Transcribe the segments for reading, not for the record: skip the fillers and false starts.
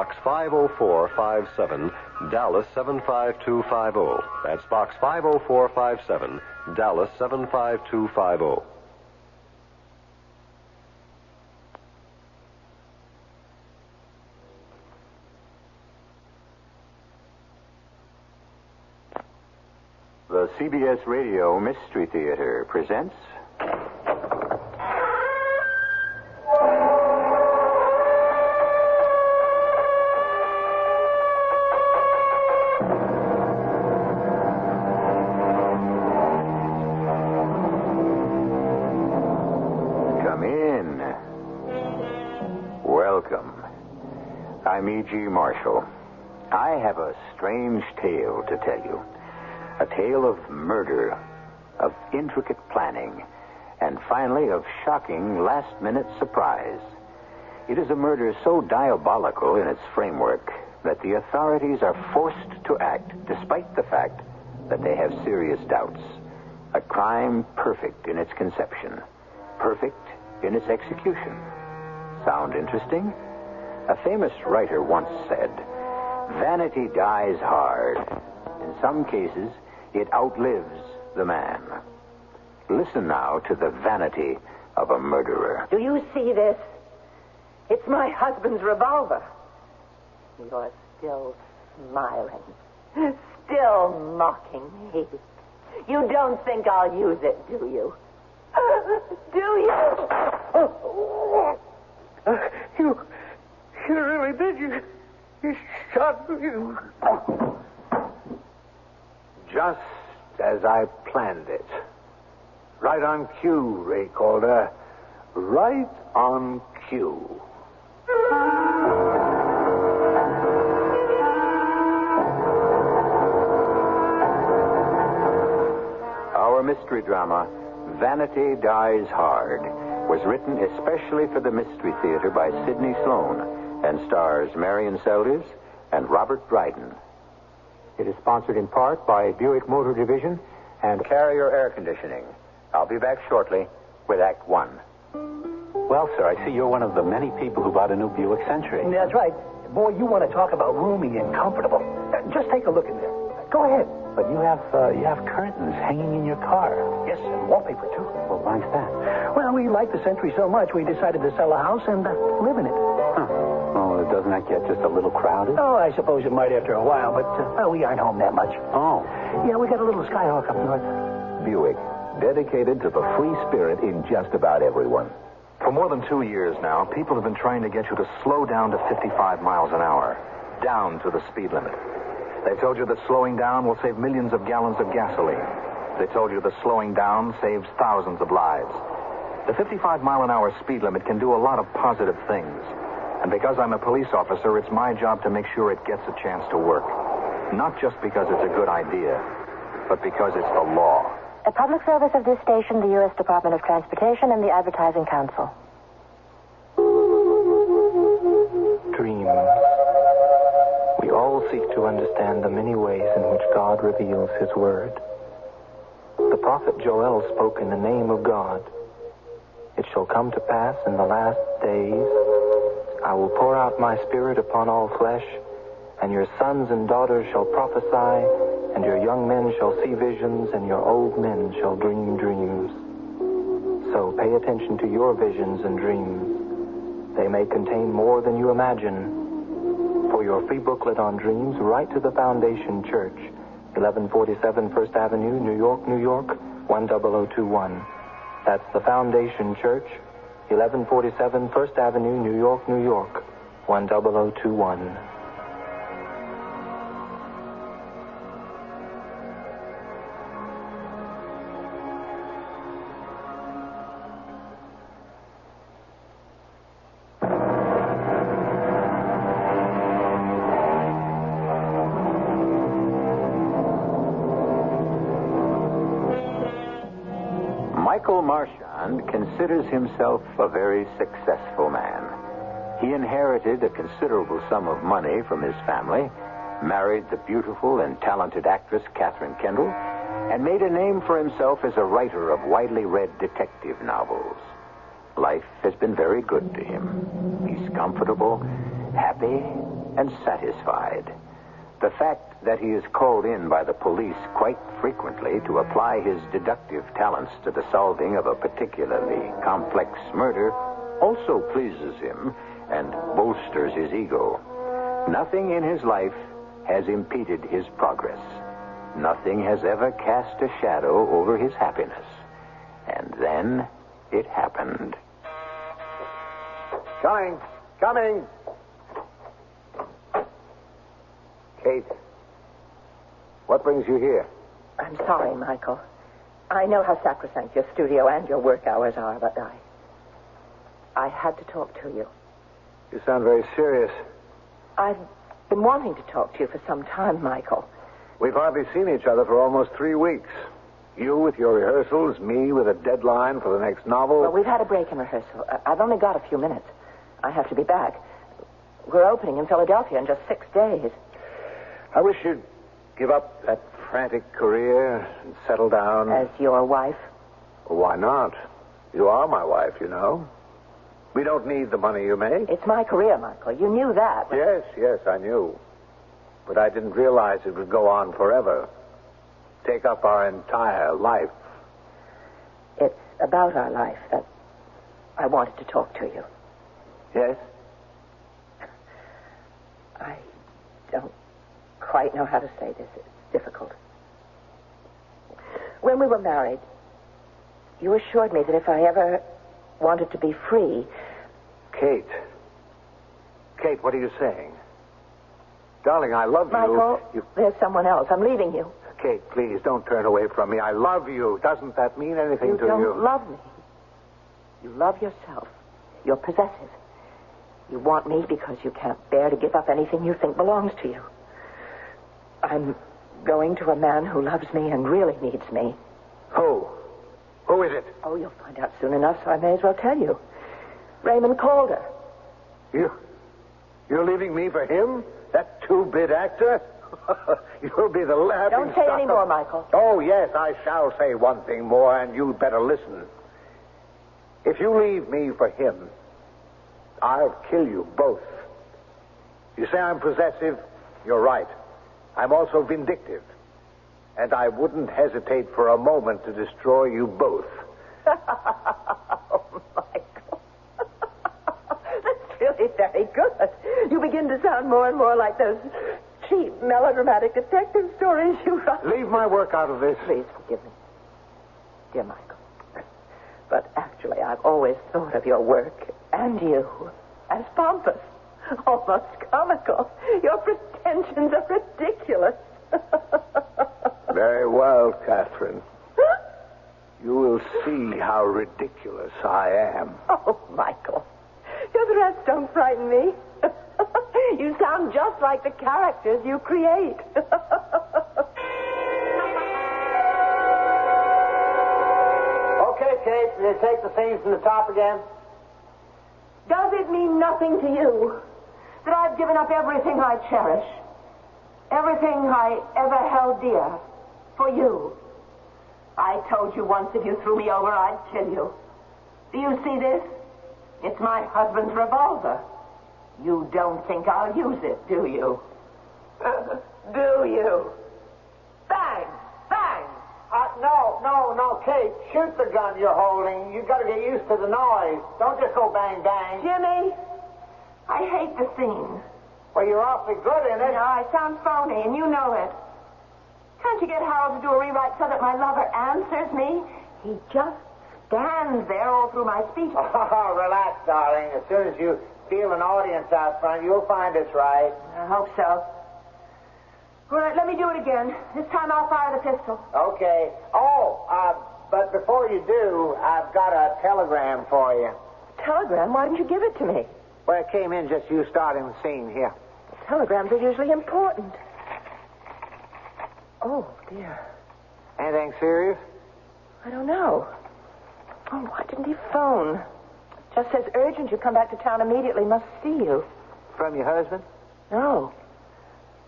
Box 50457, Dallas 75250. That's Box 50457, Dallas 75250. The CBS Radio Mystery Theater presents... Come in. Welcome. I'm E.G. Marshall. I have a strange tale to tell you. A tale of murder, of intricate planning, and finally of shocking last-minute surprise. It is a murder so diabolical in its framework that the authorities are forced to act despite the fact that they have serious doubts. A crime perfect in its conception, perfect in its execution. Sound interesting? A famous writer once said, "Vanity dies hard. In some cases, it outlives the man." Listen now to the vanity of a murderer. Do you see this? It's my husband's revolver. You're still smiling, still mocking me. You don't think I'll use it, do you? Do you? You really did. You shot me. Just as I planned it. Right on cue, Ray Calder. Right on cue. Our mystery drama, Vanity Dies Hard, was written especially for the Mystery Theater by Sidney Sloan and stars Marion Seldes and Robert Dryden. It is sponsored in part by Buick Motor Division and Carrier Air Conditioning. I'll be back shortly with Act One. Well, sir, I see you're one of the many people who bought a new Buick Century. That's right. Boy, you want to talk about roomy and comfortable. Just take a look in there. Go ahead. But you have curtains hanging in your car. Yes, and wallpaper, too. Well, why's that? Well, we like the Century so much, we decided to sell the house and live in it. Huh. Oh, doesn't that get just a little crowded? Oh, I suppose it might after a while, but we aren't home that much. Oh. Yeah, we got a little Skyhawk up north. Buick, dedicated to the free spirit in just about everyone. For more than 2 years now, people have been trying to get you to slow down to 55 miles an hour, down to the speed limit. They've told you that slowing down will save millions of gallons of gasoline. They told you that slowing down saves thousands of lives. The 55-mile-an-hour speed limit can do a lot of positive things. And because I'm a police officer, it's my job to make sure it gets a chance to work. Not just because it's a good idea, but because it's the law. A public service of this station, the U.S. Department of Transportation, and the Advertising Council. Dreams. We all seek to understand the many ways in which God reveals His Word. The prophet Joel spoke in the name of God. It shall come to pass in the last days, I will pour out my Spirit upon all flesh, and your sons and daughters shall prophesy, and your young men shall see visions, and your old men shall dream dreams. So pay attention to your visions and dreams. They may contain more than you imagine. For your free booklet on dreams, write to the Foundation Church, 1147 First Avenue, New York, New York, 10021. That's the Foundation Church, 1147 First Avenue, New York, New York, 10021. Michael Marchand considers himself a very successful man. He inherited a considerable sum of money from his family, married the beautiful and talented actress Catherine Kendall, and made a name for himself as a writer of widely read detective novels. Life has been very good to him. He's comfortable, happy, and satisfied. The fact that he is called in by the police quite frequently to apply his deductive talents to the solving of a particularly complex murder also pleases him and bolsters his ego. Nothing in his life has impeded his progress. Nothing has ever cast a shadow over his happiness. And then it happened. Coming. Kate, what brings you here? I'm sorry, Michael. I know how sacrosanct your studio and your work hours are, but I had to talk to you. You sound very serious. I've been wanting to talk to you for some time, Michael. We've hardly seen each other for almost 3 weeks. You with your rehearsals, me with a deadline for the next novel. Well, we've had a break in rehearsal. I've only got a few minutes. I have to be back. We're opening in Philadelphia in just 6 days. I wish you'd give up that frantic career and settle down. As your wife? Well, why not? You are my wife, you know. We don't need the money you make. It's my career, Michael. You knew that. But... Yes, I knew. But I didn't realize it would go on forever. Take up our entire life. It's about our life that I wanted to talk to you. Yes? I don't quite know how to say this. It's difficult. When we were married, you assured me that if I ever wanted to be free... Kate, what are you saying? Darling, I love you. Michael, there's someone else. I'm leaving you. Kate, please, don't turn away from me. I love you. Doesn't that mean anything to you? You don't love me. You love yourself. You're possessive. You want me because you can't bear to give up anything you think belongs to you. I'm going to a man who loves me and really needs me. Who? Who is it? Oh, you'll find out soon enough, so I may as well tell you. Raymond Calder. You're leaving me for him? That two-bit actor? You'll be the laughing Don't say any more, Michael. Oh, yes, I shall say one thing more, and you'd better listen. If you leave me for him, I'll kill you both. You say I'm possessive? You're right. I'm also vindictive. And I wouldn't hesitate for a moment to destroy you both. Oh, Michael. That's really very good. You begin to sound more and more like those cheap, melodramatic detective stories you write. Leave my work out of this. Please forgive me, dear Michael. But actually, I've always thought of your work and you as pompous, almost comical. Your pretensions are ridiculous. Very well, Catherine. You will see how ridiculous I am. Oh, Michael. Your threats don't frighten me. You sound just like the characters you create. Okay, Kate, did you take the scene from the top again? Does it mean nothing to you that I've given up everything I cherish, everything I ever held dear, for you? I told you once if you threw me over, I'd kill you. Do you see this? It's my husband's revolver. You don't think I'll use it, do you? Do you? Bang! Bang! No, Kate, shoot the gun you're holding. You've got to get used to the noise. Don't just go bang, bang. Jimmy, I hate the scene. Well, you're awfully good in it. No, I sound phony, and you know it. Can't you get Harold to do a rewrite so that my lover answers me? He just stands there all through my speech. Oh, relax, darling. As soon as you feel an audience out front, you'll find it's right. I hope so. All right, let me do it again. This time I'll fire the pistol. Okay. But before you do, I've got a telegram for you. Telegram? Why didn't you give it to me? Well, it came in just you starting the scene here. Telegrams are usually important. Oh, dear. Anything serious? I don't know. Oh, why didn't he phone? Just says urgent. You come back to town immediately. Must see you. From your husband? No.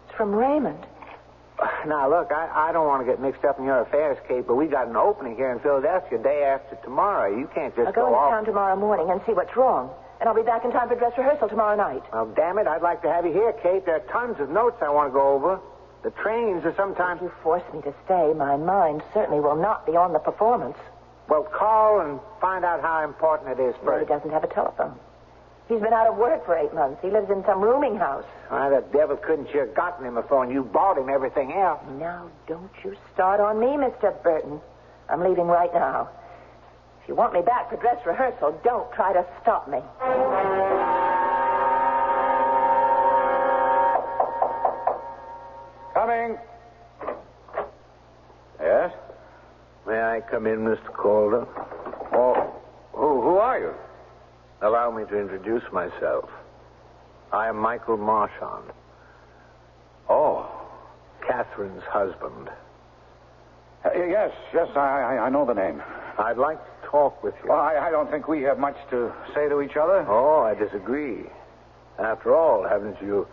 It's from Raymond. Now, look, I don't want to get mixed up in your affairs, Kate, but we got an opening here in Philadelphia day after tomorrow. You can't just I'll go into off. town tomorrow morning and see what's wrong. And I'll be back in time for dress rehearsal tomorrow night. Well, damn it, I'd like to have you here, Kate. There are tons of notes I want to go over. The trains are sometimes... If you force me to stay, my mind certainly will not be on the performance. Well, call and find out how important it is Well, he first. doesn't have a telephone. He's been out of work for 8 months. He lives in some rooming house. Why, the devil couldn't you have gotten him a phone? You bought him everything else. Now, don't you start on me, Mr. Burton. I'm leaving right now. If you want me back for dress rehearsal, don't try to stop me. Coming. Yes? May I come in, Mr. Calder? Oh, who are you? Allow me to introduce myself. I am Michael Marchand. Oh. Catherine's husband. Yes, I know the name. I'd like to talk with you. Well, I don't think we have much to say to each other. Oh, I disagree. After all, haven't you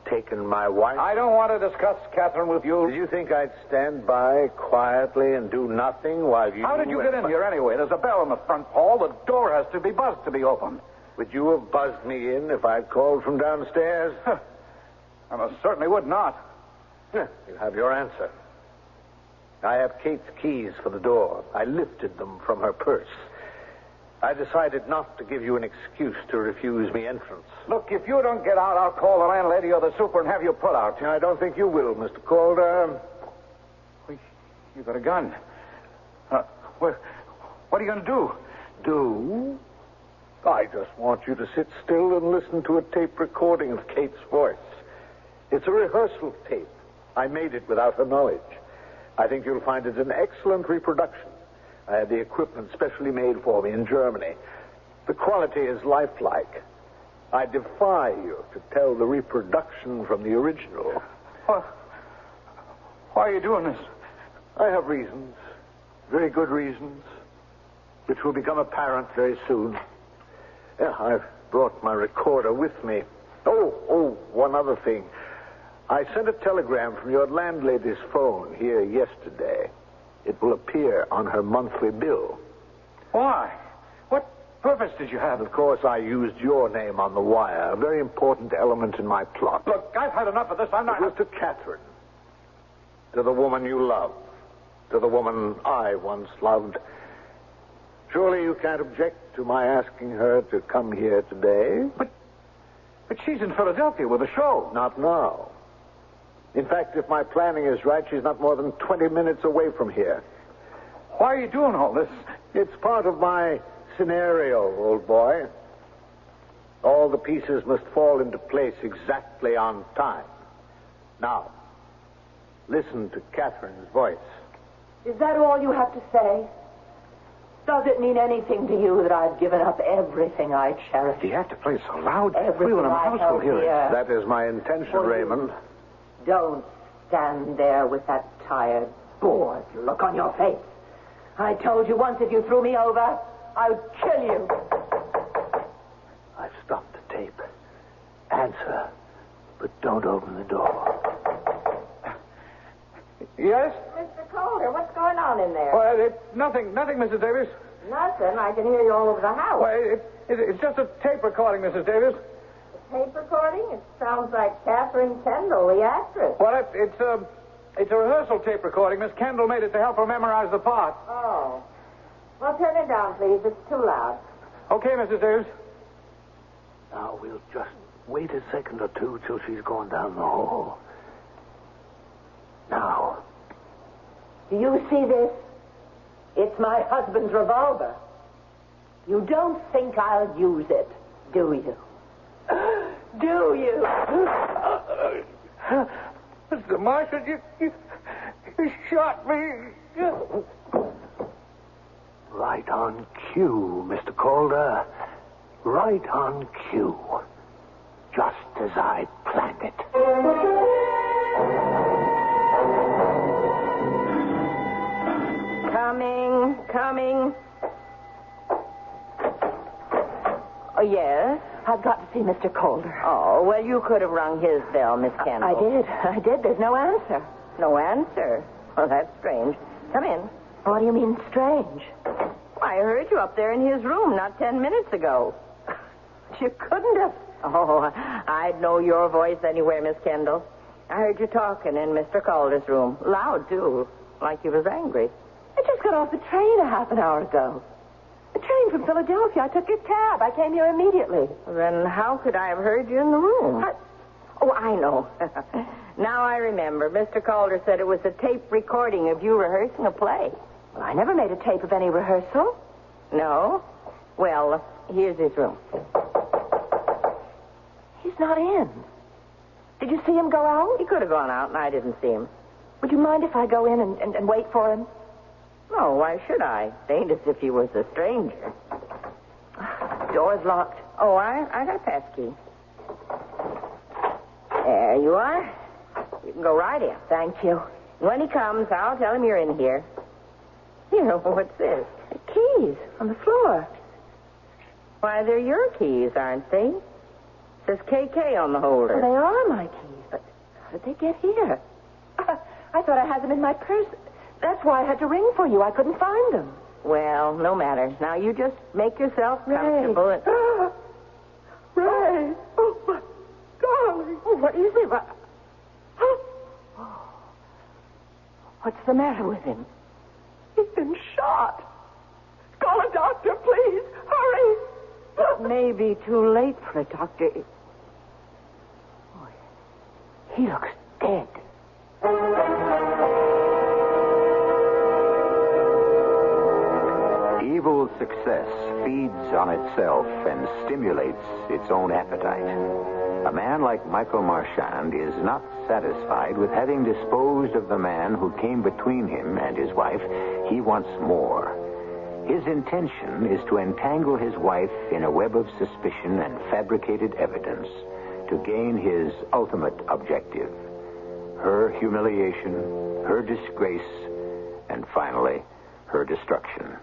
taken my wife? I don't want to discuss Catherine with you. Did you think I'd stand by quietly and do nothing while you... How did you get in here anyway? There's a bell in the front hall. The door has to be buzzed to be opened. Would you have buzzed me in if I'd called from downstairs? I most certainly would not. You have your answer. I have Kate's keys for the door. I lifted them from her purse. I decided not to give you an excuse to refuse me entrance. Look, if you don't get out, I'll call the landlady or the super and have you put out. I don't think you will, Mr. Calder. You got a gun. What are you going to do? Do? I just want you to sit still and listen to a tape recording of Kate's voice. It's a rehearsal tape. I made it without her knowledge. I think you'll find it an excellent reproduction. I had the equipment specially made for me in Germany. The quality is lifelike. I defy you to tell the reproduction from the original. Why are you doing this? I have reasons. Very good reasons. Which will become apparent very soon. Yeah, I've brought my recorder with me. Oh, one other thing. I sent a telegram from your landlady's phone here yesterday. It will appear on her monthly bill. Why? What purpose did you have? Of course, I used your name on the wire, a very important element in my plot. Look, I've had enough of this. I'm not... It was to Catherine. To the woman you love. To the woman I once loved. Surely you can't object to my asking her to come here today? But she's in Philadelphia with a show. Not now. In fact, if my planning is right, she's not more than 20 minutes away from here. Why are you doing all this? It's part of my scenario, old boy. All the pieces must fall into place exactly on time. Now, listen to Catherine's voice. Is that all you have to say? Does it mean anything to you that I've given up everything I cherish? You have to play so loud. Everything I held dear. That is my intention, Well, Raymond. Don't stand there with that tired, bored look on your face. I told you once if you threw me over, I'd kill you. I've stopped the tape. Answer, but don't open the door. Yes? Mr. Calder, what's going on in there? Well, it's nothing, Mrs. Davis. Nothing. I can hear you all over the house. Well, it's just a tape recording, Mrs. Davis. Tape recording? It sounds like Catherine Kendall, the actress. Well, it's a rehearsal tape recording. Miss Kendall made it to help her memorize the part. Oh. Well, turn it down, please. It's too loud. Okay, Mrs. Davis. Now, we'll just wait a second or two till she's gone down the hall. Now. Do you see this? It's my husband's revolver. You don't think I'll use it, do you? Do you? Mr. Marshall, you shot me. Right on cue, Mr. Calder. Right on cue. Just as I planned it. Coming. Oh, yes? I've got to see Mr. Calder. Oh, well, you could have rung his bell, Miss Kendall. I did. There's no answer. No answer? Well, that's strange. Come in. What do you mean, strange? I heard you up there in his room not 10 minutes ago. You couldn't have. Oh, I'd know your voice anywhere, Miss Kendall. I heard you talking in Mr. Calder's room. Loud, too. Like you was angry. I just got off the train a half an hour ago. A train from Philadelphia. I took your cab. I came here immediately. Then how could I have heard you in the room? Oh, I know. Now I remember. Mr. Calder said it was a tape recording of you rehearsing a play. Well, I never made a tape of any rehearsal. No? Well, here's his room. He's not in. Did you see him go out? He could have gone out, and I didn't see him. Would you mind if I go in and wait for him? No, why should I? It ain't as if he was a stranger. Door's locked. Oh, I got a pass key. There you are. You can go right in. Thank you. When he comes, I'll tell him you're in here. You know, what's this? The keys on the floor. Why, they're your keys, aren't they? It says KK on the holder. Well, they are my keys, but how did they get here? I thought I had them in my purse. That's why I had to ring for you. I couldn't find them. Well, no matter. Now, you just make yourself comfortable. And... Ray! Oh, my darling! Oh, what is it? What's the matter with him? He's been shot. Call a doctor, please. Hurry! It may be too late for a doctor. Oh, he looks dead. Evil success feeds on itself and stimulates its own appetite. A man like Michael Marchand is not satisfied with having disposed of the man who came between him and his wife. He wants more. His intention is to entangle his wife in a web of suspicion and fabricated evidence to gain his ultimate objective: her humiliation, her disgrace, and finally, her destruction.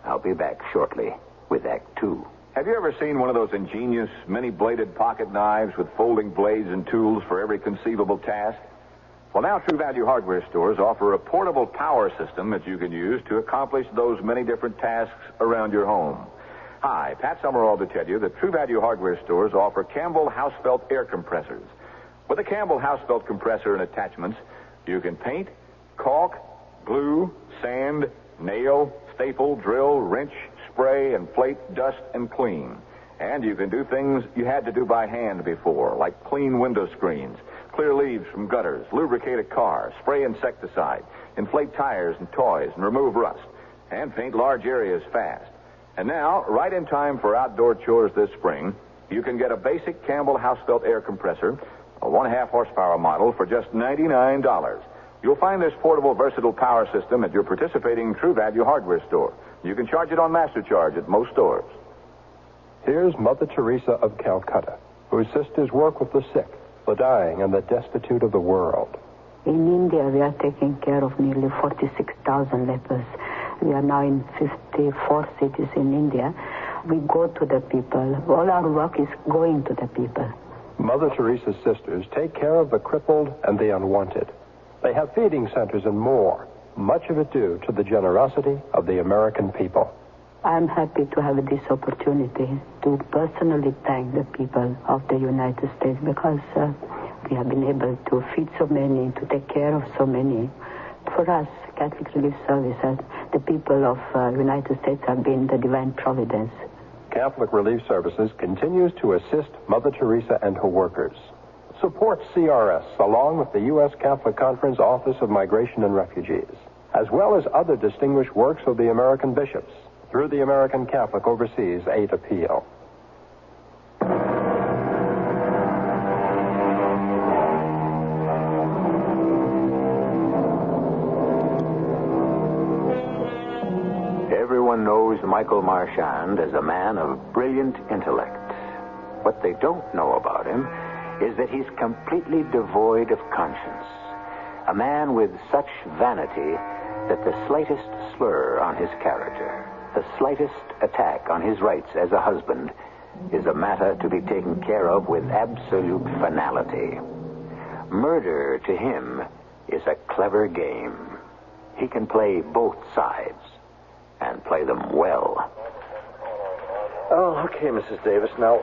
I'll be back shortly with Act 2. Have you ever seen one of those ingenious, many-bladed pocket knives with folding blades and tools for every conceivable task? Well, now True Value hardware stores offer a portable power system that you can use to accomplish those many different tasks around your home. Hi, Pat Summerall to tell you that True Value hardware stores offer Campbell Housefelt air compressors. With a Campbell Housefelt compressor and attachments, you can paint, caulk, glue, sand, nail, staple, drill, wrench, spray, inflate, dust, and clean. And you can do things you had to do by hand before, like clean window screens, clear leaves from gutters, lubricate a car, spray insecticide, inflate tires and toys, and remove rust, and paint large areas fast. And now, right in time for outdoor chores this spring, you can get a basic Campbell Housefelt air compressor, a 1.5 horsepower model, for just $99. You'll find this portable, versatile power system at your participating True Value hardware store. You can charge it on MasterCharge at most stores. Here's Mother Teresa of Calcutta, whose sisters work with the sick, the dying, and the destitute of the world. In India, we are taking care of nearly 46,000 lepers. We are now in 54 cities in India. We go to the people. All our work is going to the people. Mother Teresa's sisters take care of the crippled and the unwanted. They have feeding centers and more, much of it due to the generosity of the American people. I'm happy to have this opportunity to personally thank the people of the United States because we have been able to feed so many, to take care of so many. For us, Catholic Relief Services, the people of United States have been the divine providence. Catholic Relief Services continues to assist Mother Teresa and her workers. Support CRS along with the U.S. Catholic Conference Office of Migration and Refugees, as well as other distinguished works of the American bishops through the American Catholic Overseas Aid Appeal. Everyone knows Michael Marchand as a man of brilliant intellect. What they don't know about him is that he's completely devoid of conscience. A man with such vanity that the slightest slur on his character, the slightest attack on his rights as a husband, is a matter to be taken care of with absolute finality. Murder, to him, is a clever game. He can play both sides, and play them well. Oh, Okay, Mrs. Davis. Now,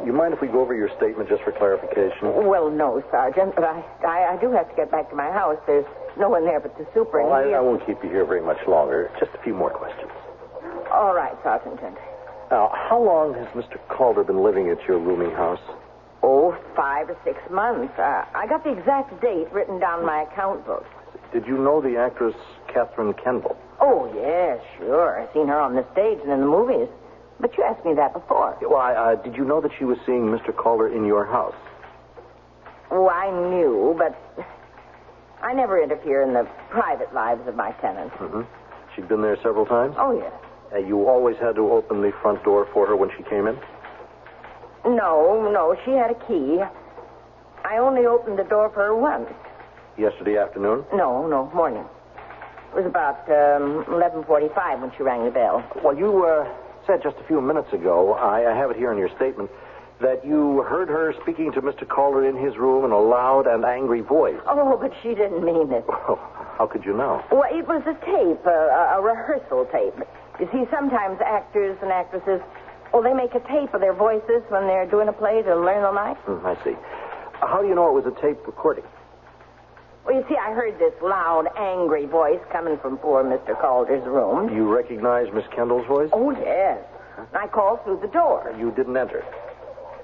you mind if we go over your statement just for clarification? Well, no, Sergeant, but I do have to get back to my house. There's no one there but the super. Well, I won't keep you here very much longer. Just a few more questions. All right, Sergeant. Now, how long has Mr. Calder been living at your rooming house? Oh, 5 or 6 months. I got the exact date written down in my account book. Did you know the actress Catherine Kendall? Oh, yes, sure. I've seen her on the stage and in the movies. But you asked me that before. Well, did you know that she was seeing Mr. Calder in your house? Oh, I knew, but I never interfere in the private lives of my tenants. Mm-hmm. She'd been there several times? Oh, yes. You always had to open the front door for her when she came in? No, she had a key. I only opened the door for her once. Yesterday afternoon? No, morning. It was about 11:45 when she rang the bell. Well, you said just a few minutes ago, I have it here in your statement, that you heard her speaking to Mr. Calder in his room in a loud and angry voice. Oh, but she didn't mean it. Well, how could you know? Well, it was a tape, a rehearsal tape. You see, sometimes actors and actresses, they make a tape of their voices when they're doing a play to learn the lines. I see. How do you know it was a tape recording? Well, you see, I heard this loud, angry voice coming from poor Mr. Calder's room. You recognize Miss Kendall's voice? Oh, yes. I called through the door. You didn't enter?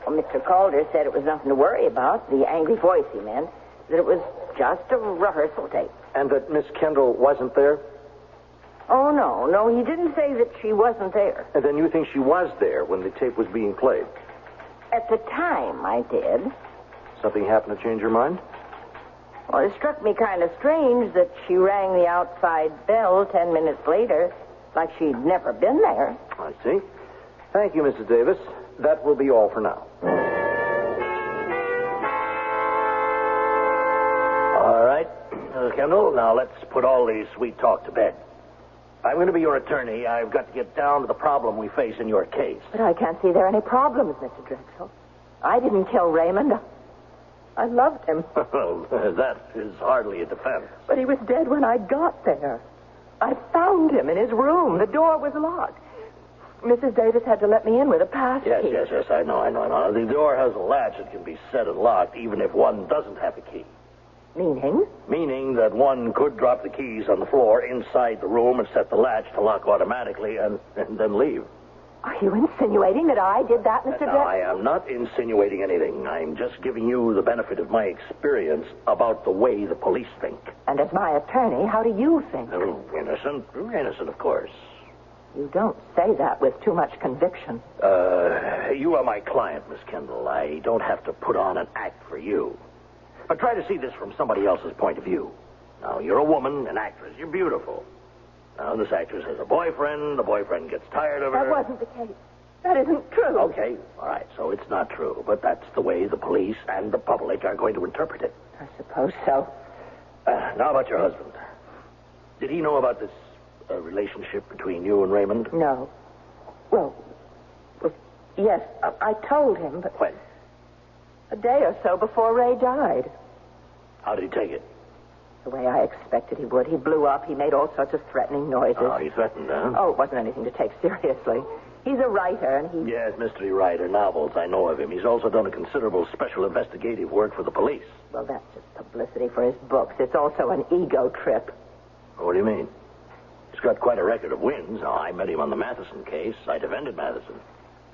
Well, Mr. Calder said it was nothing to worry about. The angry voice, he meant. That it was just a rehearsal tape. And that Miss Kendall wasn't there? Oh, no, he didn't say that she wasn't there. And then you think she was there when the tape was being played? At the time, I did. Something happened to change your mind? Well, it struck me kind of strange that she rang the outside bell 10 minutes later, like she'd never been there. I see. Thank you, Mrs. Davis. That will be all for now. All right, Kendall, now let's put all the sweet talk to bed. I'm going to be your attorney. I've got to get down to the problem we face in your case. But I can't see there are any problems, Mr. Drexel. I didn't kill Raymond. I loved him. Well, that is hardly a defense. But he was dead when I got there. I found him in his room. The door was locked. Mrs. Davis had to let me in with a pass key. Yes, I know. The door has a latch that can be set and locked even if one doesn't have a key. Meaning? Meaning that one could drop the keys on the floor inside the room and set the latch to lock automatically and then leave. Are you insinuating that I did that, Mr. No, I am not insinuating anything. I'm just giving you the benefit of my experience about the way the police think. And as my attorney, how do you think? Oh, innocent. Innocent, of course. You don't say that with too much conviction. You are my client, Miss Kendall. I don't have to put on an act for you. But try to see this from somebody else's point of view. Now, you're a woman, an actress. You're beautiful. Now, this actress has a boyfriend. The boyfriend gets tired of her. That wasn't the case. That isn't true. Okay, all right. So it's not true. But that's the way the police and the public are going to interpret it. I suppose so. Now about your husband. Did he know about this relationship between you and Raymond? No. Well, yes, I told him, but... When? A day or so before Ray died. How did he take it? The way I expected he would. He blew up. He made all sorts of threatening noises. Oh, he threatened, huh? Oh, it wasn't anything to take seriously. He's a writer, and he... Yes, mystery writer, novels. I know of him. He's also done a considerable special investigative work for the police. Well, that's just publicity for his books. It's also an ego trip. What do you mean? He's got quite a record of wins. Oh, I met him on the Matheson case. I defended Matheson.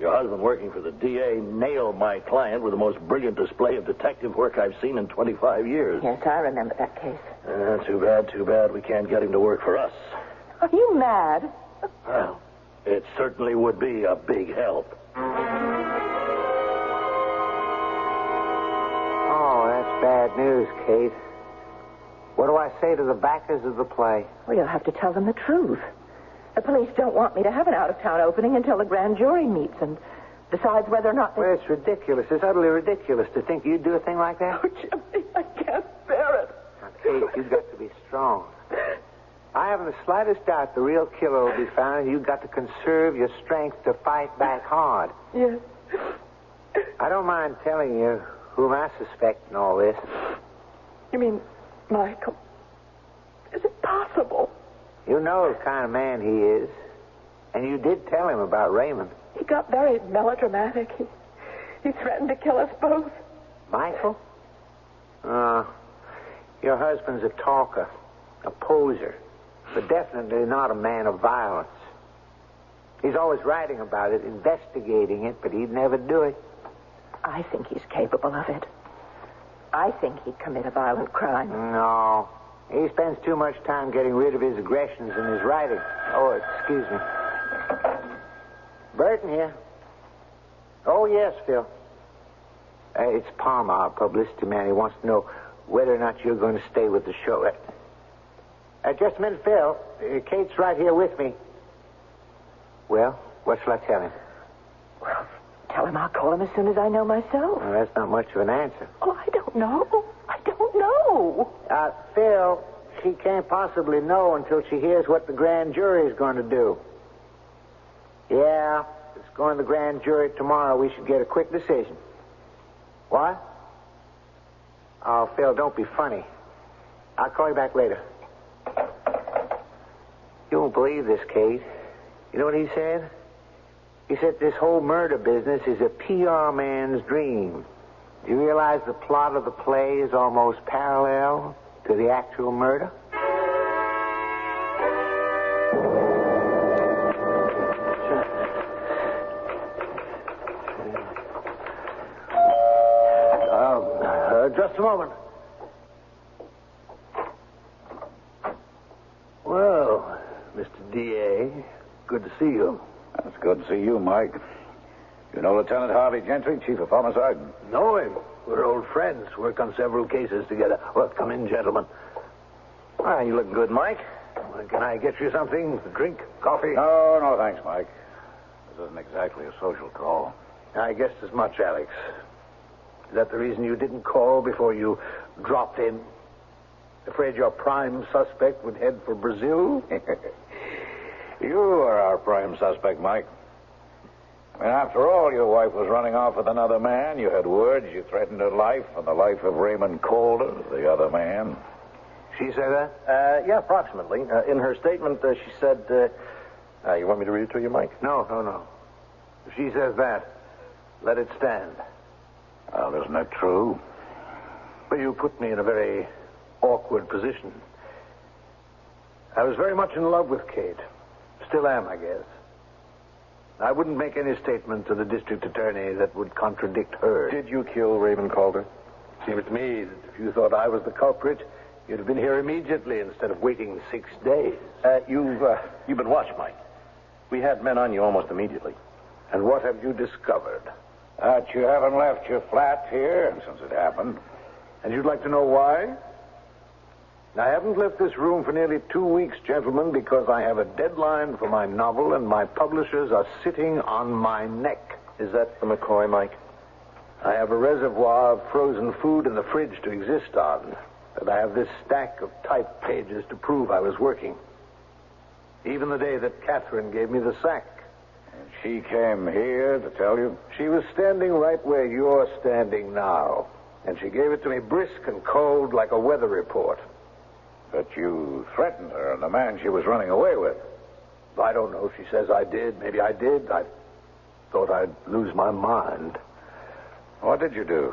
Your husband, working for the DA, nailed my client with the most brilliant display of detective work I've seen in 25 years. Yes, I remember that case. Too bad we can't get him to work for us. Are you mad? Well, it certainly would be a big help. Oh, that's bad news, Kate. What do I say to the backers of the play? Well, you'll have to tell them the truth. The police don't want me to have an out-of-town opening until the grand jury meets and decides whether or not they... Well, it's ridiculous. It's utterly ridiculous to think you'd do a thing like that. Oh, Jimmy, I can't bear it. Now, Kate, you've got to be strong. I haven't the slightest doubt the real killer will be found, and you've got to conserve your strength to fight back hard. Yes. I don't mind telling you whom I suspect in all this. You mean Michael? Is it possible? You know the kind of man he is. And you did tell him about Raymond. He got very melodramatic. He threatened to kill us both. Michael? Your husband's a talker, a poser, but definitely not a man of violence. He's always writing about it, investigating it, but he'd never do it. I think he's capable of it. I think he'd commit a violent crime. No. He spends too much time getting rid of his aggressions in his writing. Oh, excuse me. Burton here. Oh, yes, Phil. It's Palmer, our publicity man. He wants to know whether or not you're going to stay with the show. Just a minute, Phil. Kate's right here with me. Well, what shall I tell him? Well, tell him I'll call him as soon as I know myself. Well, that's not much of an answer. Oh, I don't know. I don't know. Phil, she can't possibly know until she hears what the grand jury is going to do. Yeah, it's going to the grand jury tomorrow. We should get a quick decision. What? Oh, Phil, don't be funny. I'll call you back later. You won't believe this, Kate. You know what he said? He said this whole murder business is a PR man's dream. Do you realize the plot of the play is almost parallel to the actual murder? Just a moment. Well, Mr. D.A., good to see you. It's good to see you, Mike. You know Lieutenant Harvey Gentry, Chief of Homicide? Know him. We're old friends. Work on several cases together. Well, come in, gentlemen. You look good, Mike. Can I get you something? A drink? Coffee? No, thanks, Mike. This isn't exactly a social call. I guessed as much, Alex. Is that the reason you didn't call before you dropped in? Afraid your prime suspect would head for Brazil? You are our prime suspect, Mike. I mean, after all, your wife was running off with another man. You had words. You threatened her life and the life of Raymond Calder, the other man. She said that? Yeah, approximately. In her statement, she said... you want me to read it to you, Mike? No. If she says that, let it stand. Well, isn't that true? Well, you put me in a very awkward position. I was very much in love with Kate. Still am, I guess. I wouldn't make any statement to the district attorney that would contradict her. Did you kill Raymond Calder? Seems to me that if you thought I was the culprit, you'd have been here immediately instead of waiting 6 days. You've been watched, Mike. We had men on you almost immediately. And what have you discovered? That you haven't left your flat here since it happened. And you'd like to know why? I haven't left this room for nearly 2 weeks, gentlemen, because I have a deadline for my novel and my publishers are sitting on my neck. Is that the McCoy, Mike? I have a reservoir of frozen food in the fridge to exist on, and I have this stack of typed pages to prove I was working. Even the day that Catherine gave me the sack. And she came here to tell you? She was standing right where you're standing now, and she gave it to me brisk and cold like a weather report. But you threatened her and the man she was running away with. I don't know. She says I did. Maybe I did. I thought I'd lose my mind. What did you do?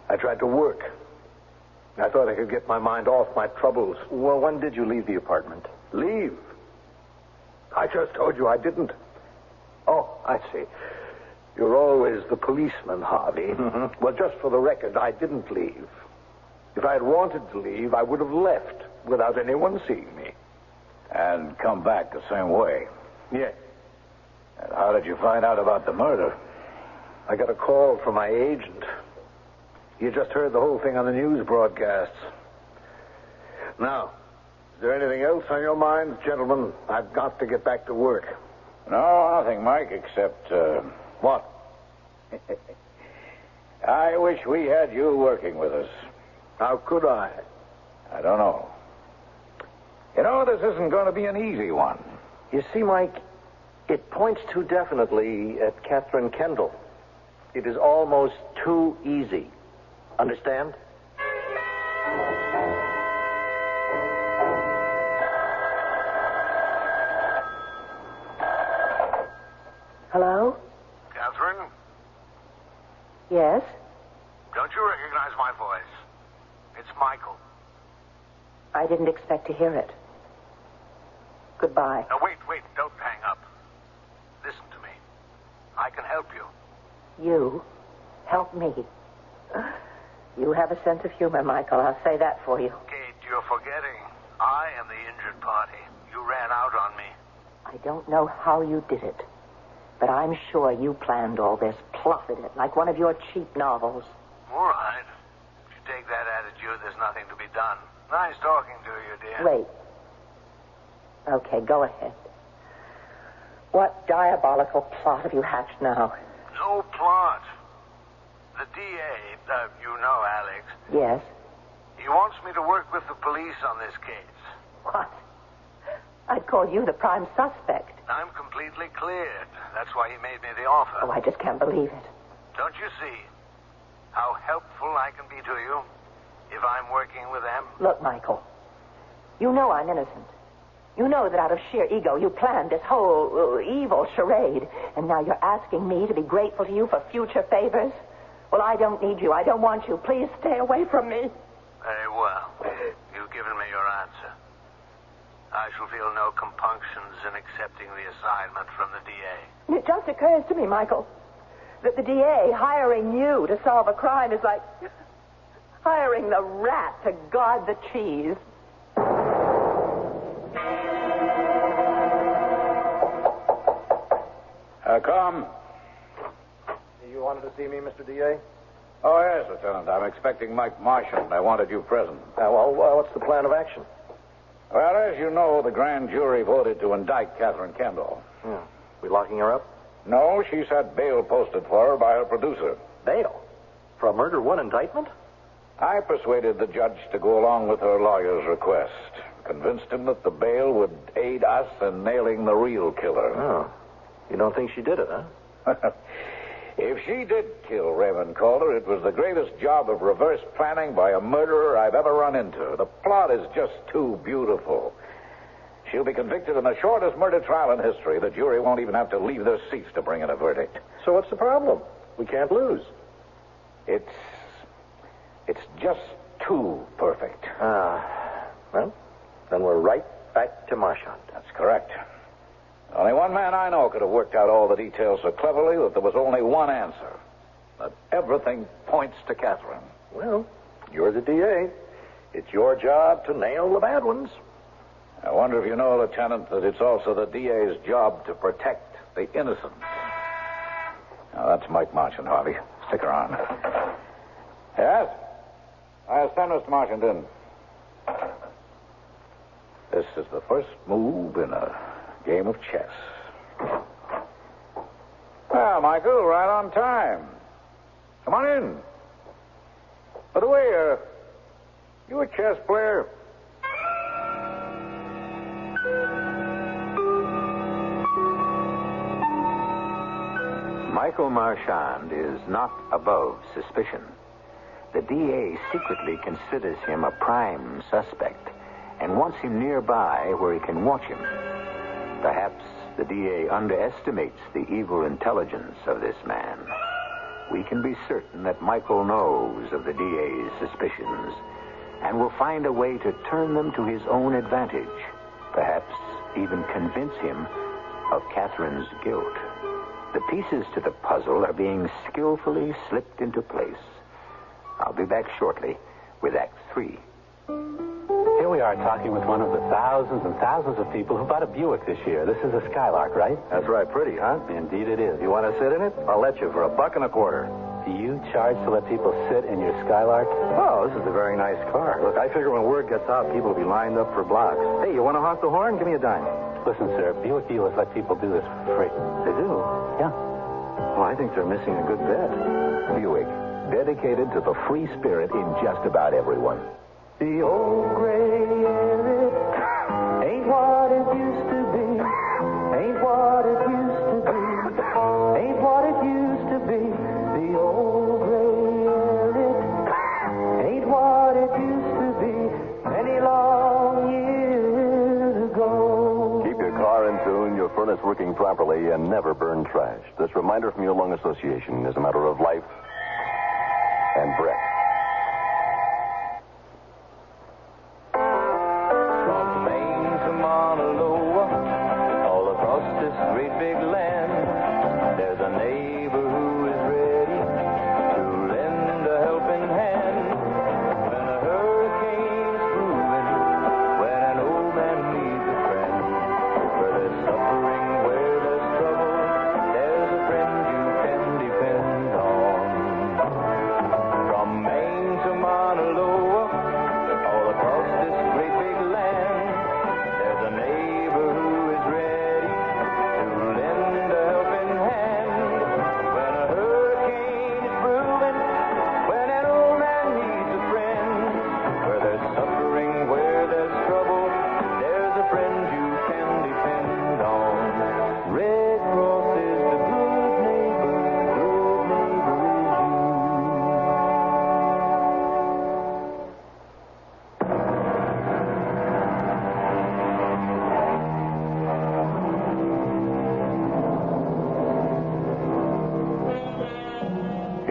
I tried to work. I thought I could get my mind off my troubles. Well, when did you leave the apartment? Leave? I just told you I didn't. Oh, I see. You're always the policeman, Harvey. Mm-hmm. Well, just for the record, I didn't leave. If I had wanted to leave, I would have left without anyone seeing me. And come back the same way? Yes. And how did you find out about the murder? I got a call from my agent. You just heard the whole thing on the news broadcasts. Now, is there anything else on your minds, gentlemen? I've got to get back to work. No, nothing, Mike, except, What? I wish we had you working with us. How could I? I don't know. You know, this isn't going to be an easy one. You see, Mike, it points too definitely at Catherine Kendall. It is almost too easy. Understand? Hello? Catherine, Yes? don't you recognize my voice? It's Michael. I didn't expect to hear it. Goodbye. Now, wait, don't hang up. Listen to me. I can help you. You help me. You have a sense of humor, Michael. I'll say that for you. Kate, you're forgetting. I am the injured party. You ran out on me. I don't know how you did it, but I'm sure you planned all this, plotted it, like one of your cheap novels. All right. If you take that attitude, there's nothing to be done. Nice talking to you, dear. Wait. Okay, go ahead. What diabolical plot have you hatched now? No plot. The DA, you know Alex. Yes? He wants me to work with the police on this case. What? I'd call you the prime suspect. I'm completely cleared. That's why he made me the offer. Oh, I just can't believe it. Don't you see how helpful I can be to you if I'm working with them? Look, Michael, you know I'm innocent. You know that out of sheer ego, you planned this whole evil charade, and now you're asking me to be grateful to you for future favors? Well, I don't need you. I don't want you. Please stay away from me. Very well. You've given me your answer. I shall feel no compunctions in accepting the assignment from the DA. It just occurs to me, Michael, that the DA hiring you to solve a crime is like hiring the rat to guard the cheese. Come. You wanted to see me, Mr. DA? Oh, yes, Lieutenant. I'm expecting Mike Marshall. I wanted you present. What's the plan of action? Well, as you know, the grand jury voted to indict Catherine Kendall. We locking her up? No, she's had bail posted for her by her producer. Bail? For a murder one indictment? I persuaded the judge to go along with her lawyer's request. Convinced him that the bail would aid us in nailing the real killer. Oh. You don't think she did it, huh? If she did kill Raymond Calder, it was the greatest job of reverse planning by a murderer I've ever run into. The plot is just too beautiful. She'll be convicted in the shortest murder trial in history. The jury won't even have to leave their seats to bring in a verdict. So what's the problem? We can't lose. It's just too perfect. Well, then we're right back to Marchand. That's correct. Only one man I know could have worked out all the details so cleverly that there was only one answer. That everything points to Catherine. Well, you're the DA. It's your job to nail the bad ones. I wonder if you know, Lieutenant, that it's also the DA's job to protect the innocent. Now, that's Mike Marchand, Harvey. Stick around. Yes? Send Mr. Marchand in. This is the first move in a game of chess. Well, Michael, right on time. Come on in. By the way, you a chess player? Michael Marchand is not above suspicion. The DA secretly considers him a prime suspect and wants him nearby where he can watch him. Perhaps the DA underestimates the evil intelligence of this man. We can be certain that Michael knows of the DA's suspicions and will find a way to turn them to his own advantage. Perhaps even convince him of Catherine's guilt. The pieces to the puzzle are being skillfully slipped into place. I'll be back shortly with Act 3. Here we are talking with one of the thousands and thousands of people who bought a Buick this year. This is a Skylark, right? That's right. Pretty, huh? Indeed it is. You want to sit in it? I'll let you for $1.25. Do you charge to let people sit in your Skylark? Oh, this is a very nice car. Look, I figure when word gets out, people will be lined up for blocks. Hey, you want to honk the horn? Give me a dime. Listen, sir, Buick dealers let people do this for free. They do? Yeah. Well, I think they're missing a good bet. Buick, dedicated to the free spirit in just about everyone. The old gray area ain't what it used to be. Ain't what it used to be. Ain't what it used to be. The old gray area ain't what it used to be. Many long years ago. Keep your car in tune, your furnace working working properly, and never burn trash. This reminder from your lung association is a matter of life and breath. From Maine to Mauna Loa, all across this great big land, there's a neighbor who is ready to lend a helping hand. When a hurricane's brewing, when an old man needs a friend, where there's suffering, where there's trouble, there's a friend you can depend on. From Maine to Mauna Loa, all across this great big land, there's a neighbor who is ready to lend a helping hand. When a hurricane is brewing, when an old man needs a friend, where there's suffering, where there's trouble, there's a friend you can depend on. Red Cross is the good neighbor is you.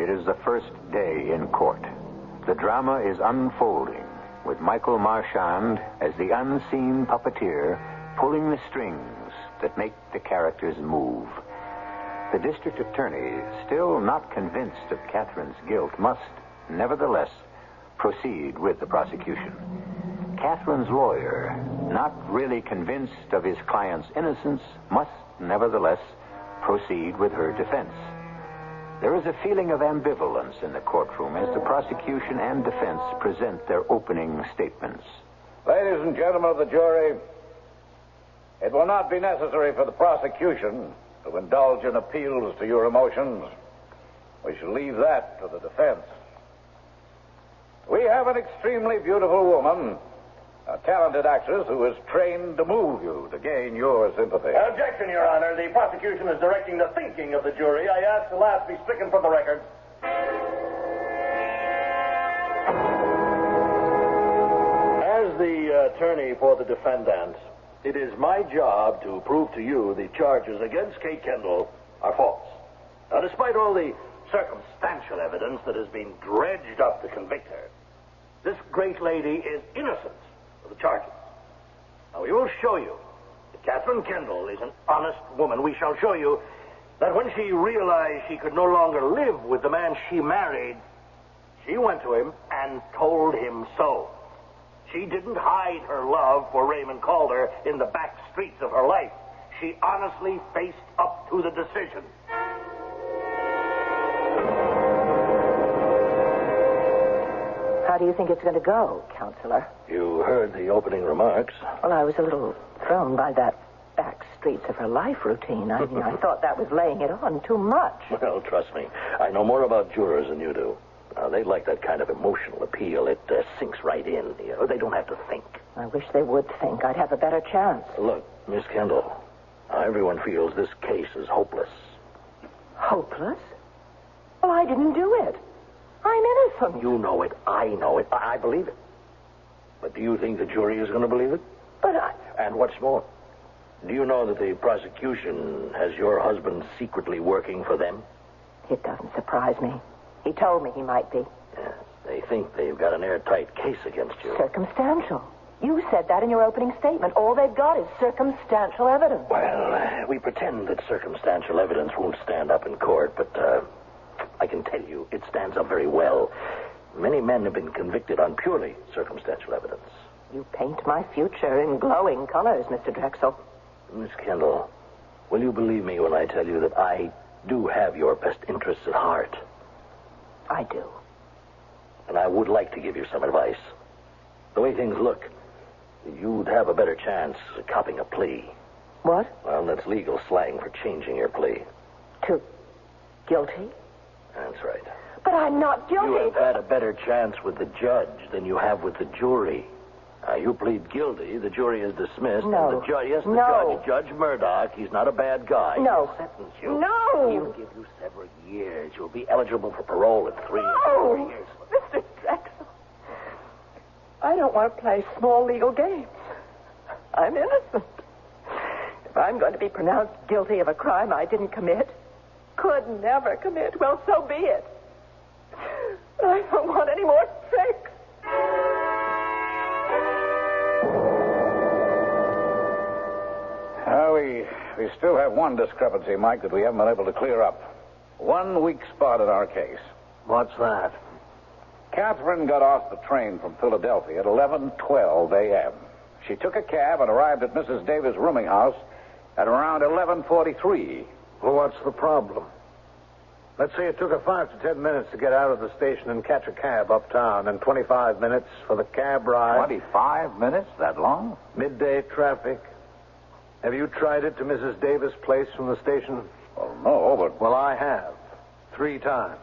It is the first day in court. The drama is unfolding, with Michael Marchand as the unseen puppeteer pulling the strings that make the characters move. The district attorney, still not convinced of Catherine's guilt, must nevertheless proceed with the prosecution. Catherine's lawyer, not really convinced of his client's innocence, must nevertheless proceed with her defense. There is a feeling of ambivalence in the courtroom as the prosecution and defense present their opening statements. Ladies and gentlemen of the jury, it will not be necessary for the prosecution to indulge in appeals to your emotions. We shall leave that to the defense. We have an extremely beautiful woman, a talented actress who is trained to move you, to gain your sympathy. Objection, Your Honor. The prosecution is directing the thinking of the jury. I ask the last be stricken from the record. As the attorney for the defendant, it is my job to prove to you the charges against Kate Kendall are false. Now, despite all the circumstantial evidence that has been dredged up to convict her, this great lady is innocent of the charges. Now, we will show you that Catherine Kendall is an honest woman. We shall show you that when she realized she could no longer live with the man she married, she went to him and told him so. She didn't hide her love for Raymond Calder in the back streets of her life. She honestly faced up to the decision. How do you think it's going to go, Counselor? You heard the opening remarks. Well, I was a little thrown by that back streets of her life routine. I mean, I thought that was laying it on too much. Well, trust me, I know more about jurors than you do. They like that kind of emotional appeal. It sinks right in. You know, they don't have to think. I wish they would think. I'd have a better chance. Look, Miss Kendall, everyone feels this case is hopeless. Hopeless? Well, I didn't do it. I'm innocent. You know it. I know it. I believe it. But do you think the jury is going to believe it? But I... And what's more, do you know that the prosecution has your husband secretly working for them? It doesn't surprise me. He told me he might be. Yes, they think they've got an airtight case against you. Circumstantial. You said that in your opening statement. All they've got is circumstantial evidence. Well, we pretend that circumstantial evidence won't stand up in court, but I can tell you it stands up very well. Many men have been convicted on purely circumstantial evidence. You paint my future in glowing colors, Mr. Drexel. Miss Kendall, will you believe me when I tell you that I do have your best interests at heart? I do. And I would like to give you some advice. The way things look, you'd have a better chance of copping a plea. What? Well, that's legal slang for changing your plea. To guilty? That's right. But I'm not guilty. You have had a better chance with the judge than you have with the jury. You plead guilty, the jury is dismissed. No. And the judge, yes, the No. Judge Murdoch, he's not a bad guy. No. He'll sentence you. No. He'll give you several years. You'll be eligible for parole in 3 years. Mr. Drexel. I don't want to play small legal games. I'm innocent. If If I'm going to be pronounced guilty of a crime I didn't commit, could never commit, well, so be it. I don't want any more tricks. We still have one discrepancy, Mike, that we haven't been able to clear up. One weak spot in our case. What's that? Catherine got off the train from Philadelphia at 11:12 a.m. She took a cab and arrived at Mrs. Davis' rooming house at around 11:43. Well, what's the problem? Let's say it took her 5 to 10 minutes to get out of the station and catch a cab uptown, and 25 minutes for the cab ride. 25 minutes? That long? Midday traffic. Have you tried it to Mrs. Davis' place from the station? Oh, no, but... Well, I have. 3 times.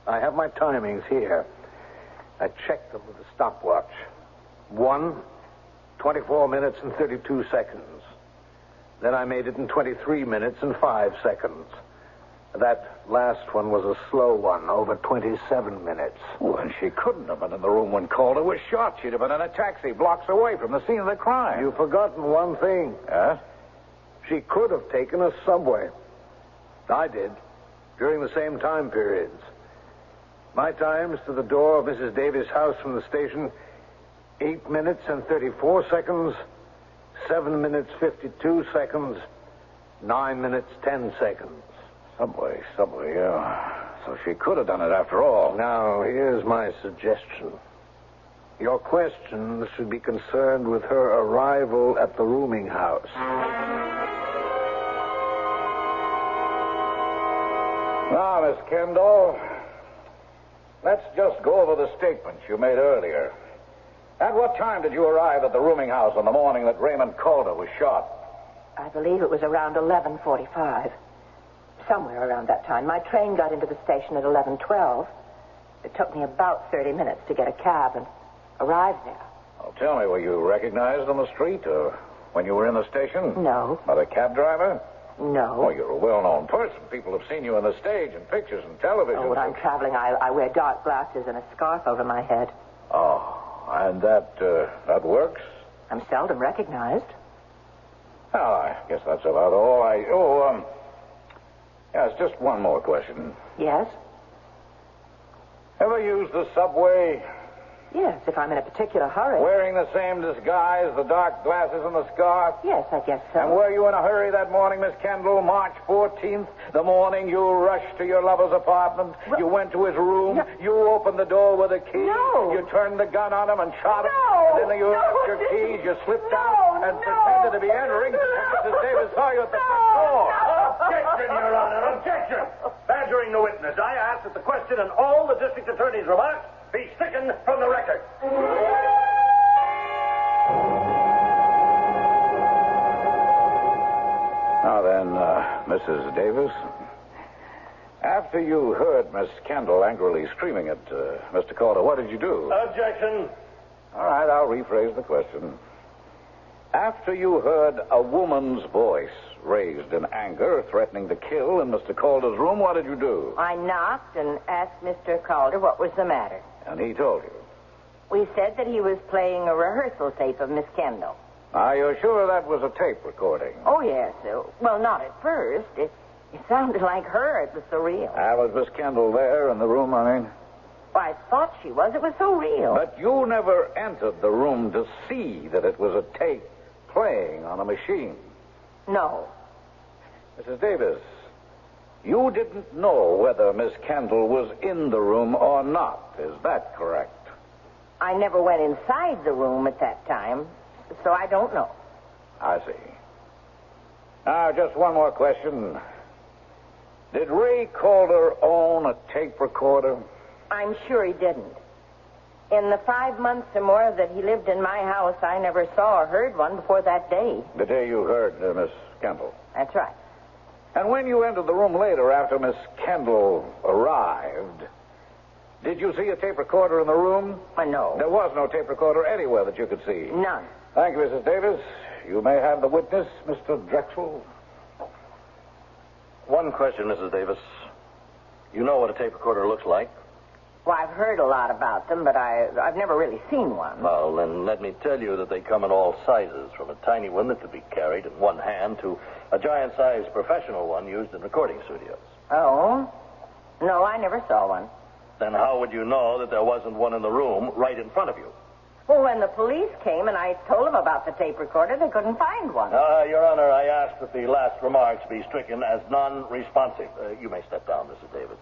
I have my timings here. I checked them with a stopwatch. 1, 24 minutes and 32 seconds. Then I made it in 23 minutes and 5 seconds. That last one was a slow one, over 27 minutes. Well, she couldn't have been in the room when Calder was shot. She'd have been in a taxi blocks away from the scene of the crime. You've forgotten one thing. Yes? She could have taken a subway. I did, during the same time periods. My times to the door of Mrs. Davis' house from the station, 8 minutes and 34 seconds, 7 minutes 52 seconds, 9 minutes 10 seconds. Subway, yeah. So she could have done it after all. Now, here's my suggestion. Your questions should be concerned with her arrival at the rooming house. Now, Miss Kendall, let's just go over the statements you made earlier. At what time did you arrive at the rooming house on the morning that Raymond Calder was shot? I believe it was around 11:45. Somewhere around that time. My train got into the station at 11:12. It took me about 30 minutes to get a cab and arrive there. Oh, tell me, were you recognized on the street or when you were in the station? No. By the cab driver? No. Oh, you're a well-known person. People have seen you on the stage and pictures and television. Oh, when I'm traveling, I wear dark glasses and a scarf over my head. Oh, and that works? I'm seldom recognized. Well, I guess that's about all. Yes, just one more question. Yes? Ever use the subway? Yes, if I'm in a particular hurry. Wearing the same disguise, the dark glasses and the scarf? Yes, I guess so. And were you in a hurry that morning, Miss Kendall, March 14th, the morning you rushed to your lover's apartment? You went to his room? No. You opened the door with a key? No. You turned the gun on him and shot him? No. And then you left your keys, you slipped out and pretended to be entering, and Mrs. Davis saw you at the front door. Objection, Your Honor, objection. Badgering the witness, I ask that the question and all the district attorney's remarks be stricken from the record. Now then, Mrs. Davis, after you heard Miss Kendall angrily screaming at Mr. Calder, what did you do? Objection. All right, I'll rephrase the question. After you heard a woman's voice raised in anger, threatening to kill in Mr. Calder's room, what did you do? I knocked and asked Mr. Calder what was the matter. And he told you. We said that he was playing a rehearsal tape of Miss Kendall. Are you sure that was a tape recording? Oh, yes. Well, not at first. It sounded like her. It was so real. Was Miss Kendall there in the room, I mean? Well, I thought she was. It was so real. But you never entered the room to see that it was a tape playing on a machine. No. Mrs. Davis, you didn't know whether Miss Kendall was in the room or not. Is that correct? I never went inside the room at that time, so I don't know. I see. Now, just one more question. Did Ray Calder own a tape recorder? I'm sure he didn't. In the 5 months or more that he lived in my house, I never saw or heard one before that day. The day you heard Miss Kendall? That's right. And when you entered the room later after Miss Kendall arrived, did you see a tape recorder in the room? No. There was no tape recorder anywhere that you could see? None. Thank you, Mrs. Davis. You may have the witness, Mr. Drexel. One question, Mrs. Davis. You know what a tape recorder looks like? Well, I've heard a lot about them, but I've never really seen one. Well, then let me tell you that they come in all sizes, from a tiny one that could be carried in one hand to a giant-sized professional one used in recording studios. Oh? No, I never saw one. Then how would you know that there wasn't one in the room right in front of you? Well, when the police came and I told them about the tape recorder, they couldn't find one. Your Honor, I ask that the last remarks be stricken as non-responsive. You may step down, Mrs. Davis.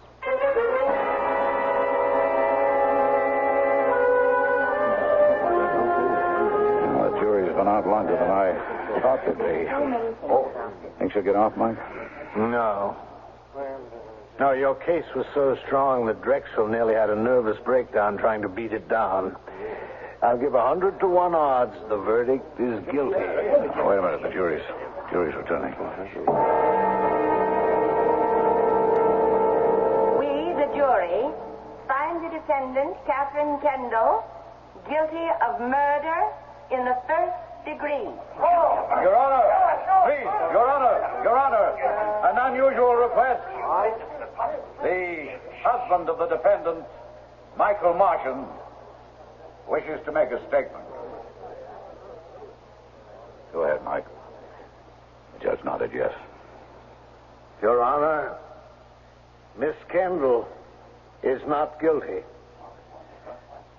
The jury's been out longer than I thought they'd be. Think she'll get off, Mike? No. No, your case was so strong that Drexel nearly had a nervous breakdown trying to beat it down. I'll give 100 to 1 odds the verdict is guilty. Oh, wait a minute. The jury's returning. We, the jury, find the defendant, Catherine Kendall, guilty of murder in the first degree. Your Honor, please, Your Honor, an unusual request. The husband of the defendant, Michael Martian, wishes to make a statement. Go ahead, Mike. The judge nodded yes. Your Honor, Miss Kendall is not guilty.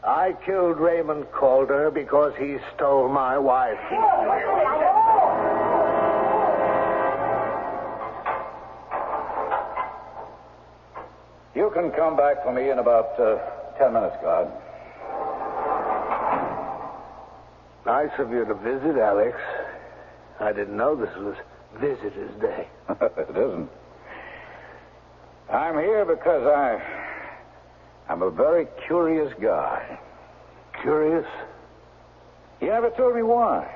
I killed Raymond Calder because he stole my wife. You can come back for me in about 10 minutes, guard. Nice of you to visit, Alex. I didn't know this was Visitor's Day. It isn't. I'm here because I'm a very curious guy. Curious? You never told me why.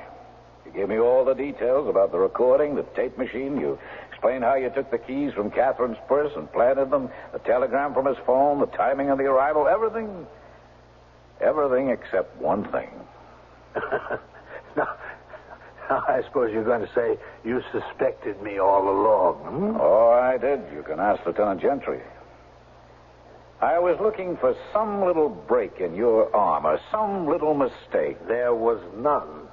You gave me all the details about the recording, the tape machine. You explained how you took the keys from Catherine's purse and planted them, the telegram from his phone, the timing of the arrival, everything. Everything except one thing. Now, I suppose you're going to say you suspected me all along. Hmm? Oh, I did. You can ask Lieutenant Gentry. I was looking for some little break in your arm or some little mistake. There was none.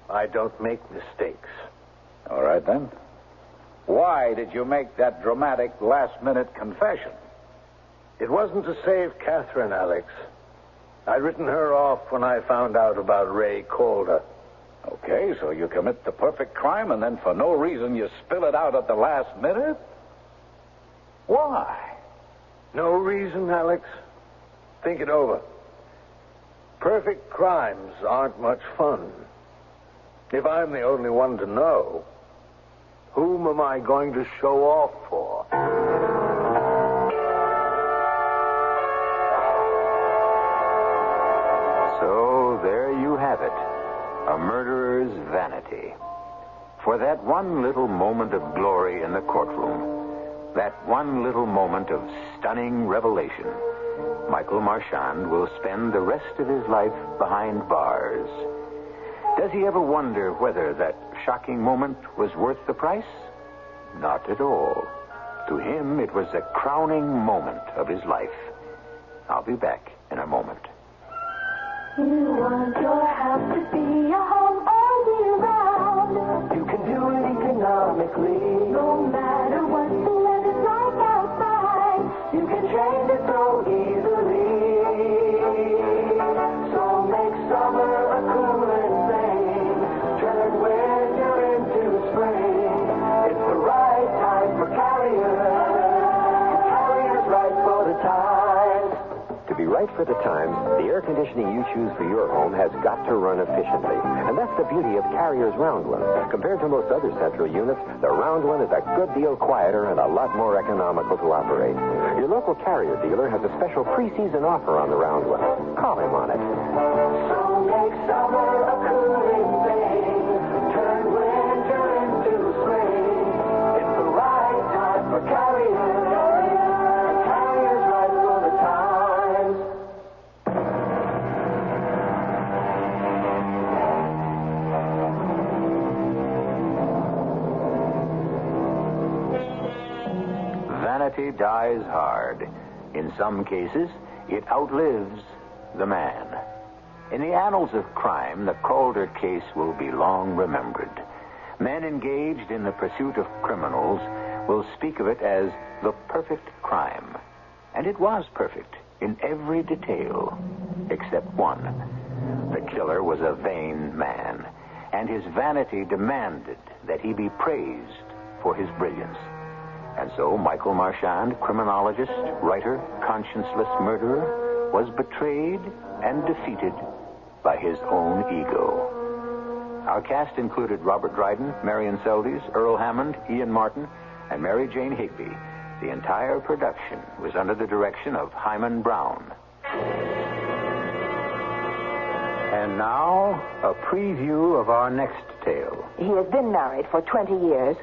I don't make mistakes. All right, then. Why did you make that dramatic last-minute confession? It wasn't to save Catherine, Alex. I'd written her off when I found out about Ray Calder. Okay, so you commit the perfect crime and then for no reason you spill it out at the last minute? Why? No reason, Alex. Think it over. Perfect crimes aren't much fun. If I'm the only one to know, whom am I going to show off for? So there you have it. A murderer's vanity. For that one little moment of glory in the courtroom, that one little moment of stunning revelation, Michael Marchand will spend the rest of his life behind bars. Does he ever wonder whether that shocking moment was worth the price? Not at all. To him, it was the crowning moment of his life. I'll be back in a moment. You want your house to be a home all year round. You can do it economically. No matter what the weather's like outside, you can change it so easily. So make summer a cooling thing. Turn winter into spring. It's the right time for Carrier. Carrier's right for the times. To be right for the times, the air conditioning you choose for your home has got to run efficiently. And that's the beauty of Carrier's Round One. Compared to most other central units, the Round One is a good deal quieter and a lot more economical to operate. Your local Carrier dealer has a special pre-season offer on the Round One. Call him on it. So make summer a cooling thing. Turn winter into spring. It's the right time for Carrier. Carrier's right for the times. Vanity dies hard. In some cases, it outlives the man. In the annals of crime, the Calder case will be long remembered. Men engaged in the pursuit of criminals will speak of it as the perfect crime. And it was perfect in every detail, except one. The killer was a vain man, and his vanity demanded that he be praised for his brilliance. And so Michael Marchand, criminologist, writer, conscienceless murderer, was betrayed and defeated by his own ego. Our cast included Robert Dryden, Marion Seldes, Earl Hammond, Ian Martin, and Mary Jane Higby. The entire production was under the direction of Hyman Brown. And now, a preview of our next tale. He has been married for 20 years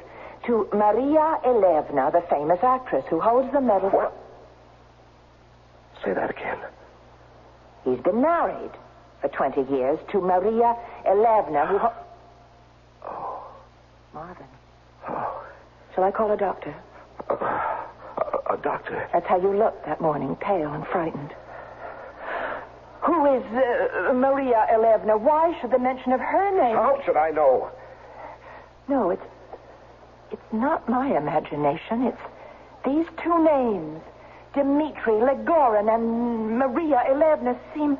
to Maria Elevna, the famous actress who holds the medal. What? Say that again. He's been married for 20 years to Maria Elevna, who... Oh. Marvin. Oh. Shall I call a doctor? A doctor? That's how you looked that morning, pale and frightened. Who is Maria Elevna? Why should the mention of her name... How should I know? No, it's not my imagination. It's these two names. Dmitri Legorin and Maria Elevna seem...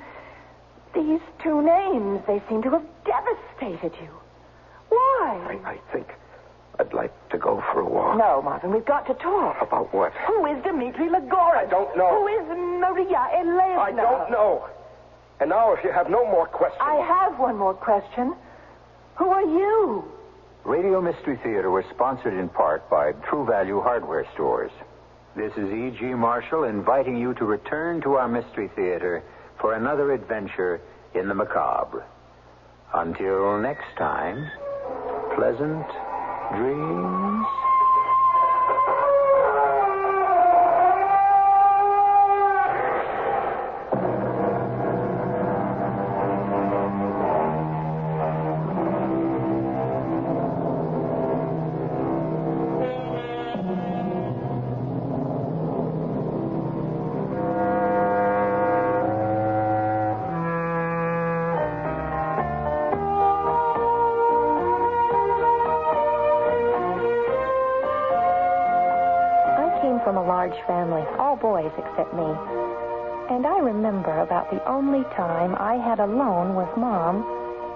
These two names, they seem to have devastated you. Why? I think I'd like to go for a walk. No, Marvin, we've got to talk. About what? Who is Dmitri Legorin? I don't know. Who is Maria Elevna? I don't know. And now, if you have no more questions... I have one more question. Who are you? Radio Mystery Theater was sponsored in part by True Value Hardware Stores. This is E.G. Marshall inviting you to return to our Mystery Theater for another adventure in the macabre. Until next time, pleasant dreams. From a large family, all boys except me. And I remember about the only time I had alone with Mom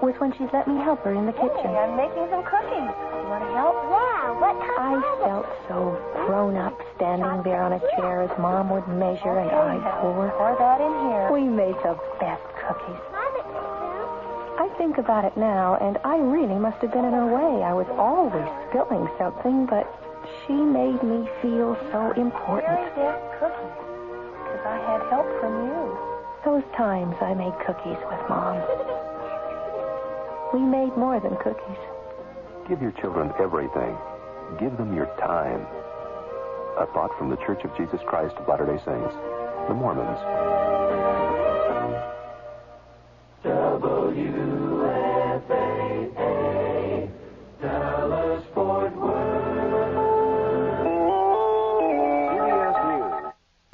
was when she'd let me help her in the kitchen. Hey, I'm making some cookies. You want to help? Yeah, what kind I felt so grown up standing there on a chair as Mom would measure and I'd pour. Pour that in here. We made the best cookies. I think about it now, and I really must have been in her way. I was always spilling something, but she made me feel so important. Cookies. Because I had help from you. Those times I made cookies with Mom. We made more than cookies. Give your children everything. Give them your time. A thought from the Church of Jesus Christ of Latter-day Saints, the Mormons. W